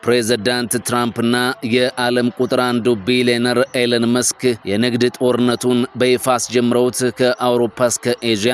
ፕሬዝዳንት ትራምፕና የዓለም ቁጥር 1 ቢሊዮነር ኤለን መስክ የንግድ ጦርነቱን በይፋ አስጀምረውት ከአውሮፓ እስከ ኤዥያ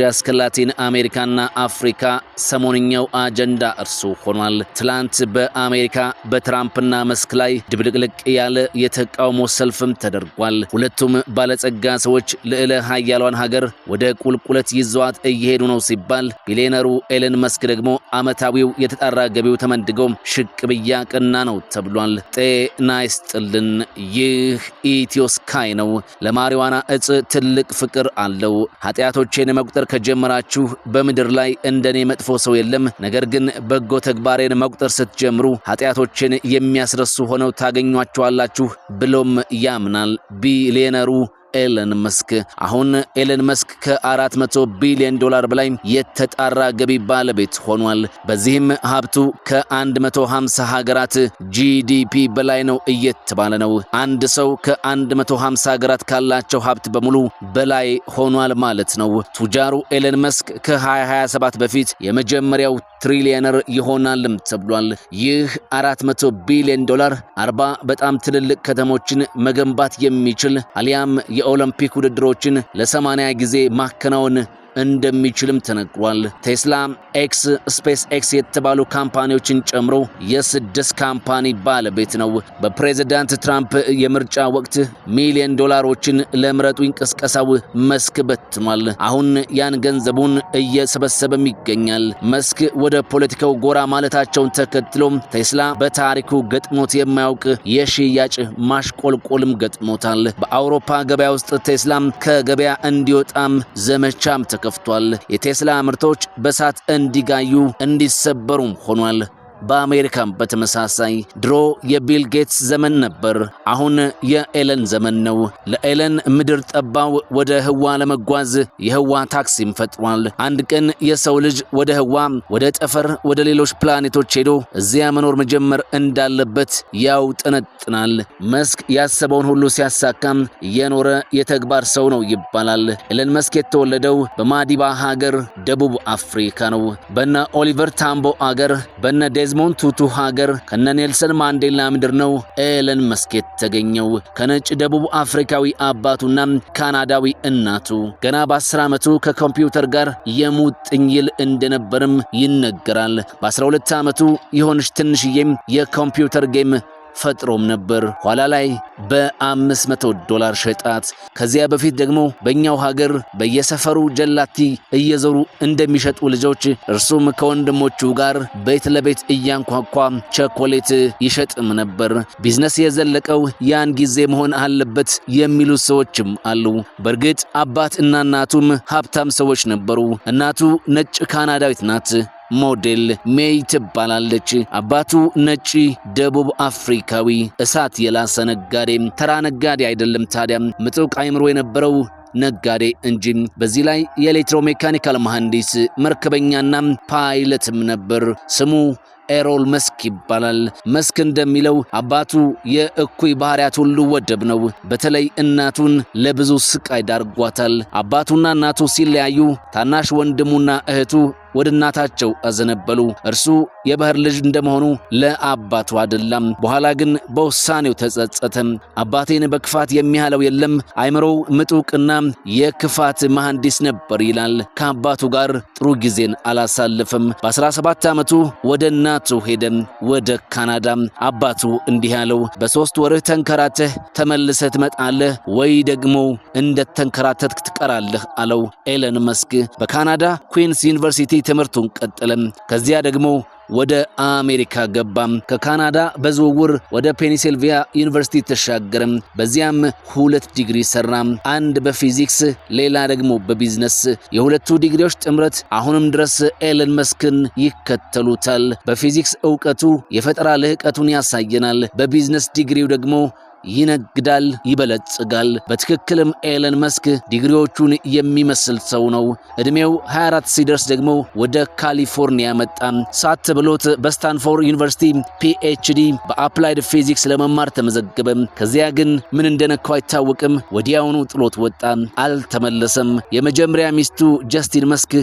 እስከ ላቲን አሜሪካና አፍሪካ ሰሞንኛው አጀንዳ እርሱ ሆኗል። ትላንት በአሜሪካ በትራምፕና መስክ ላይ ድብልቅልቅ ያለ የተቃውሞ ሰልፍም ተደርጓል። ሁለቱም ባለጸጋ ሰዎች ልዕለ ኃያሏን ሀገር ወደ ቁልቁለት ይዘዋት እየሄዱ ነው ሲባል፣ ቢሊዮነሩ ኤለን መስክ ደግሞ ዓመታዊው የተጣራ ገቢው ተመንድገው ሽቅብ ያቀና ነው ተብሏል። ጤና ይስጥልን። ይህ ኢትዮ ስካይ ነው። ለማሪዋና እጽ ትልቅ ፍቅር አለው። ኃጢአቶቼን መቁጠር ከጀመራችሁ በምድር ላይ እንደኔ መጥፎ ሰው የለም። ነገር ግን በጎ ተግባሬን መቁጠር ስትጀምሩ ኃጢአቶቼን የሚያስረሱ ሆነው ታገኟቸዋላችሁ ብሎም ያምናል ቢሊዮነሩ ኤለን መስክ። አሁን ኤለን መስክ ከ400 ቢሊዮን ዶላር በላይ የተጣራ ገቢ ባለቤት ሆኗል። በዚህም ሀብቱ ከ150 ሀገራት ጂዲፒ በላይ ነው እየተባለ ነው። አንድ ሰው ከ150 ሀገራት ካላቸው ሀብት በሙሉ በላይ ሆኗል ማለት ነው። ቱጃሩ ኤለን መስክ ከ2027 በፊት የመጀመሪያው ትሪሊየነር ይሆናልም ተብሏል። ይህ 400 ቢሊዮን ዶላር 40 በጣም ትልልቅ ከተሞችን መገንባት የሚችል አሊያም የኦሎምፒክ ውድድሮችን ለ80 ጊዜ ማከናወን እንደሚችልም ተነግሯል። ቴስላ፣ ኤክስ፣ ስፔስ ኤክስ የተባሉ ካምፓኒዎችን ጨምሮ የ6 ካምፓኒ ባለቤት ነው። በፕሬዝዳንት ትራምፕ የምርጫ ወቅት ሚሊዮን ዶላሮችን ለምረጡኝ ቅስቀሳው መስክ በትኗል። አሁን ያን ገንዘቡን እየሰበሰበም ይገኛል። መስክ ወደ ፖለቲካው ጎራ ማለታቸውን ተከትሎ ቴስላ በታሪኩ ገጥሞት የማያውቅ የሽያጭ ማሽቆልቆልም ገጥሞታል። በአውሮፓ ገበያ ውስጥ ቴስላ ከገበያ እንዲወጣም ዘመቻም ከፍቷል። የቴስላ ምርቶች በሳት እንዲጋዩ እንዲሰበሩም ሆኗል። በአሜሪካም በተመሳሳይ ድሮ የቢል ጌትስ ዘመን ነበር፣ አሁን የኤለን ዘመን ነው። ለኤለን ምድር ጠባው ወደ ህዋ ለመጓዝ የህዋ ታክሲም ፈጥሯል። አንድ ቀን የሰው ልጅ ወደ ህዋ፣ ወደ ጠፈር፣ ወደ ሌሎች ፕላኔቶች ሄዶ እዚያ መኖር መጀመር እንዳለበት ያው ጠነጥናል። መስክ ያሰበውን ሁሉ ሲያሳካም የኖረ የተግባር ሰው ነው ይባላል። ኤለን መስክ የተወለደው በማዲባ ሀገር ደቡብ አፍሪካ ነው። በነ ኦሊቨር ታምቦ ሀገር በነ ዴዝሞንድ ቱቱ ሀገር ከነ ኔልሰን ማንዴላ ምድር ነው ኤለን መስክ የተገኘው። ከነጭ ደቡብ አፍሪካዊ አባቱና ካናዳዊ እናቱ ገና በ10 ዓመቱ ከኮምፒውተር ጋር የሙጥኝ ይል እንደነበርም ይነገራል። በ12 ዓመቱ የሆነች ትንሽዬም የኮምፒውተር ጌም ፈጥሮም ነበር። ኋላ ላይ $500 ሸጣት። ከዚያ በፊት ደግሞ በእኛው ሀገር በየሰፈሩ ጀላቲ እየዞሩ እንደሚሸጡ ልጆች እርሱም ከወንድሞቹ ጋር ቤት ለቤት እያንኳኳ ቸኮሌት ይሸጥም ነበር። ቢዝነስ የዘለቀው ያን ጊዜ መሆን አለበት የሚሉ ሰዎችም አሉ። በእርግጥ አባት እና እናቱም ሀብታም ሰዎች ነበሩ። እናቱ ነጭ ካናዳዊት ናት። ሞዴል ሜይ ትባላለች። አባቱ ነጭ ደቡብ አፍሪካዊ እሳት የላሰ ነጋዴ፣ ተራ ነጋዴ አይደለም ታዲያ፣ ምጡቅ አይምሮ የነበረው ነጋዴ እንጂ። በዚህ ላይ የኤሌክትሮሜካኒካል መሐንዲስ፣ መርከበኛና ፓይለትም ነበር። ስሙ ኤሮል መስክ ይባላል። መስክ እንደሚለው አባቱ የእኩይ ባህሪያት ሁሉ ወደብ ነው። በተለይ እናቱን ለብዙ ስቃይ ዳርጓታል። አባቱና እናቱ ሲለያዩ ታናሽ ወንድሙና እህቱ ወደ እናታቸው አዘነበሉ። እርሱ የባህር ልጅ እንደመሆኑ ለአባቱ አይደለም። በኋላ ግን በውሳኔው ተጸጸተ። አባቴን በክፋት የሚያለው የለም፣ አይምሮው ምጡቅና የክፋት መሐንዲስ ነበር ይላል። ከአባቱ ጋር ጥሩ ጊዜን አላሳለፈም። በ17 ዓመቱ ወደ እናቱ ሄደ፣ ወደ ካናዳ። አባቱ እንዲህ ያለው፣ በ3 ወርህ ተንከራተህ ተመልሰህ ትመጣለህ ወይ ደግሞ እንደተንከራተትክ ትቀራለህ አለው። ኤለን መስክ በካናዳ ኩዊንስ ዩኒቨርሲቲ ትምህርቱን ቀጠለም። ከዚያ ደግሞ ወደ አሜሪካ ገባም። ከካናዳ በዝውውር ወደ ፔንሲልቬኒያ ዩኒቨርሲቲ ተሻገረም። በዚያም 2 ዲግሪ ሰራም፣ አንድ በፊዚክስ ሌላ ደግሞ በቢዝነስ። የሁለቱ ዲግሪዎች ጥምረት አሁንም ድረስ ኤለን መስክን ይከተሉታል። በፊዚክስ ዕውቀቱ የፈጠራ ልህቀቱን ያሳየናል። በቢዝነስ ዲግሪው ደግሞ ይነግዳል፣ ይበለጽጋል። በትክክልም ኤለን መስክ ዲግሪዎቹን የሚመስል ሰው ነው። እድሜው 24 ሲደርስ ደግሞ ወደ ካሊፎርኒያ መጣ። ሳት ብሎት በስታንፎርድ ዩኒቨርሲቲ ፒኤችዲ በአፕላይድ ፊዚክስ ለመማር ተመዘገበ። ከዚያ ግን ምን እንደነካው አይታወቅም። ወዲያውኑ ጥሎት ወጣ፣ አልተመለሰም። የመጀመሪያ ሚስቱ ጀስቲን መስክ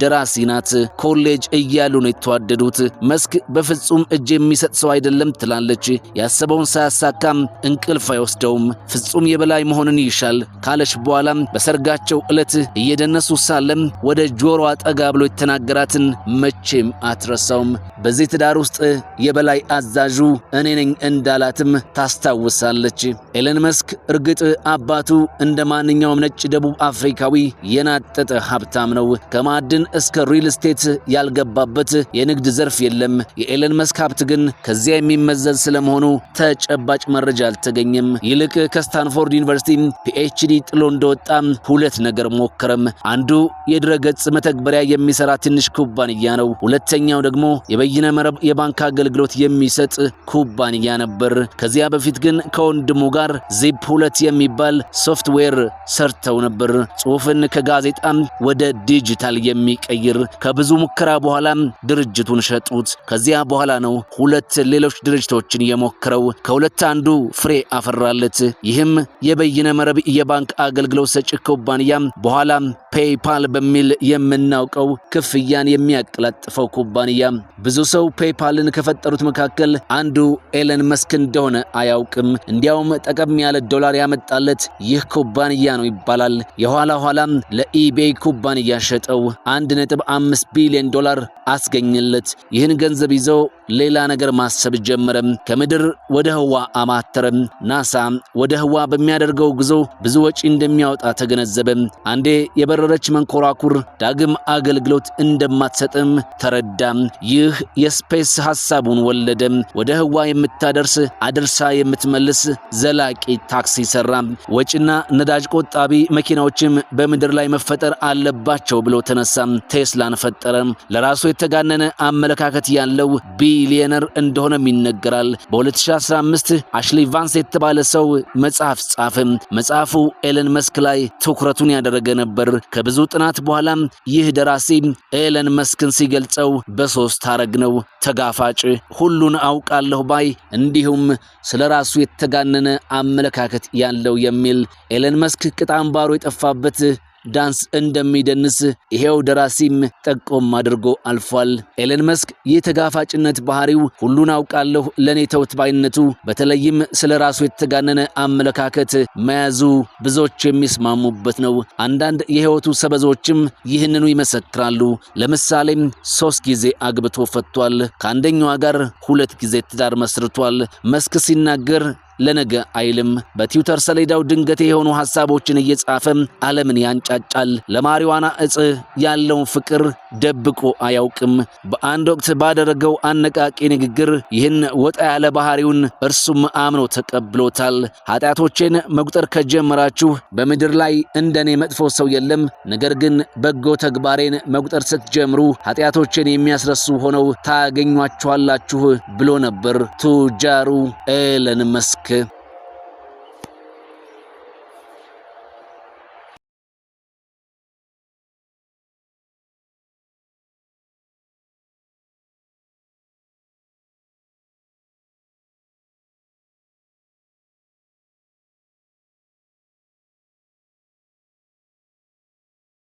ደራሲ ናት። ኮሌጅ እያሉ ነው የተዋደዱት። መስክ በፍጹም እጅ የሚሰጥ ሰው አይደለም ትላለች። ያሰበውን ሳያሳካም እንቅልፍ አይወስደውም። ፍጹም የበላይ መሆንን ይሻል ካለች በኋላም በሰርጋቸው ዕለት እየደነሱ ሳለም ወደ ጆሮዋ ጠጋ ብሎ የተናገራትን መቼም አትረሳውም። በዚህ ትዳር ውስጥ የበላይ አዛዡ እኔ ነኝ እንዳላትም ታስታውሳለች። ኤለን መስክ እርግጥ አባቱ እንደ ማንኛውም ነጭ ደቡብ አፍሪካዊ የናጠጠ ሀብታም ነው። ከማዕድን እስከ ሪል ስቴት ያልገባበት የንግድ ዘርፍ የለም። የኤለን መስክ ሀብት ግን ከዚያ የሚመዘዝ ስለመሆኑ ተጨባጭ መረጃ አልተገኘም። ይልቅ ከስታንፎርድ ዩኒቨርሲቲ ፒኤችዲ ጥሎ እንደወጣ ሁለት ነገር ሞከረም። አንዱ የድረገጽ መተግበሪያ የሚሰራ ትንሽ ኩባንያ ነው። ሁለተኛው ደግሞ የበይነ መረብ የባንክ አገልግሎት የሚሰጥ ኩባንያ ነበር። ከዚያ በፊት ግን ከወንድሙ ጋር ዚፕ 2 የሚባል ሶፍትዌር ሰርተው ነበር። ጽሑፍን ከጋዜጣ ወደ ዲጂታል የሚቀይር። ከብዙ ሙከራ በኋላ ድርጅቱን ሸጡት። ከዚያ በኋላ ነው ሁለት ሌሎች ድርጅቶችን የሞከረው። ከሁለት አንዱ ፍሬ አፈራለት። ይህም የበይነ መረብ የባንክ አገልግሎት ሰጪ ኩባንያ በኋላ ፔይፓል በሚል የምናውቀው ክፍያን የሚያቀላጥፈው ኩባንያ። ብዙ ሰው ፔይፓልን ከፈጠሩት መካከል አንዱ ኤለን መስክ እንደሆነ አያውቅም። እንዲያውም ጠቀም ያለ ዶላር ያመጣለት ይህ ኩባንያ ነው ይባላል። የኋላ ኋላም ለኢቤይ ኩባንያ ሸጠው 1.5 ቢሊዮን ዶላር አስገኘለት። ይህን ገንዘብ ይዘው ሌላ ነገር ማሰብ ጀመረም። ከምድር ወደ ህዋ አማተረም። ናሳ ወደ ህዋ በሚያደርገው ጉዞ ብዙ ወጪ እንደሚያወጣ ተገነዘበ። አንዴ የበረረች መንኮራኩር ዳግም አገልግሎት እንደማትሰጥም ተረዳ። ይህ የስፔስ ሐሳቡን ወለደ። ወደ ህዋ የምታደርስ አድርሳ የምትመልስ ዘላቂ ታክሲ ሰራ። ወጪና ነዳጅ ቆጣቢ መኪናዎችም በምድር ላይ መፈጠር አለባቸው ብሎ ተነሳ። ቴስላን ፈጠረ። ለራሱ የተጋነነ አመለካከት ያለው ቢሊየነር እንደሆነም ይነገራል። በ2015 አሽሊ ቫንስ የተባለ ሰው መጽሐፍ ጻፈ። መጽሐፉ ኤለን መስክ ላይ ትኩረቱን ያደረገ ነበር። ከብዙ ጥናት በኋላ ይህ ደራሲ ኤለን መስክን ሲገልጸው በሶስት ሐረግ ነው። ተጋፋጭ፣ ሁሉን አውቃለሁ ባይ፣ እንዲሁም ስለራሱ የተጋነነ አመለካከት ያለው የሚል። ኤለን መስክ ቅጣምባሩ የጠፋበት ዳንስ እንደሚደንስ ይሄው ደራሲም ጠቆም አድርጎ አልፏል። ኤለን መስክ የተጋፋጭነት ባህሪው፣ ሁሉን አውቃለሁ ለኔ ተውት ባይነቱ፣ በተለይም ስለራሱ የተጋነነ አመለካከት መያዙ ብዙዎች የሚስማሙበት ነው። አንዳንድ የህይወቱ ሰበዞችም ይህንኑ ይመሰክራሉ። ለምሳሌም 3 ጊዜ አግብቶ ፈቷል። ከአንደኛዋ ጋር 2 ጊዜ ትዳር መስርቷል። መስክ ሲናገር ለነገ አይልም። በትዊተር ሰሌዳው ድንገት የሆኑ ሐሳቦችን እየጻፈ ዓለምን ያንጫጫል። ለማሪዋና እጽ ያለውን ፍቅር ደብቆ አያውቅም። በአንድ ወቅት ባደረገው አነቃቂ ንግግር ይህን ወጣ ያለ ባህሪውን እርሱም አምኖ ተቀብሎታል። ኃጢአቶቼን መቁጠር ከጀመራችሁ በምድር ላይ እንደኔ መጥፎ ሰው የለም፣ ነገር ግን በጎ ተግባሬን መቁጠር ስትጀምሩ ኃጢአቶቼን የሚያስረሱ ሆነው ታገኟቸዋላችሁ ብሎ ነበር ቱጃሩ ኤለን መስክ።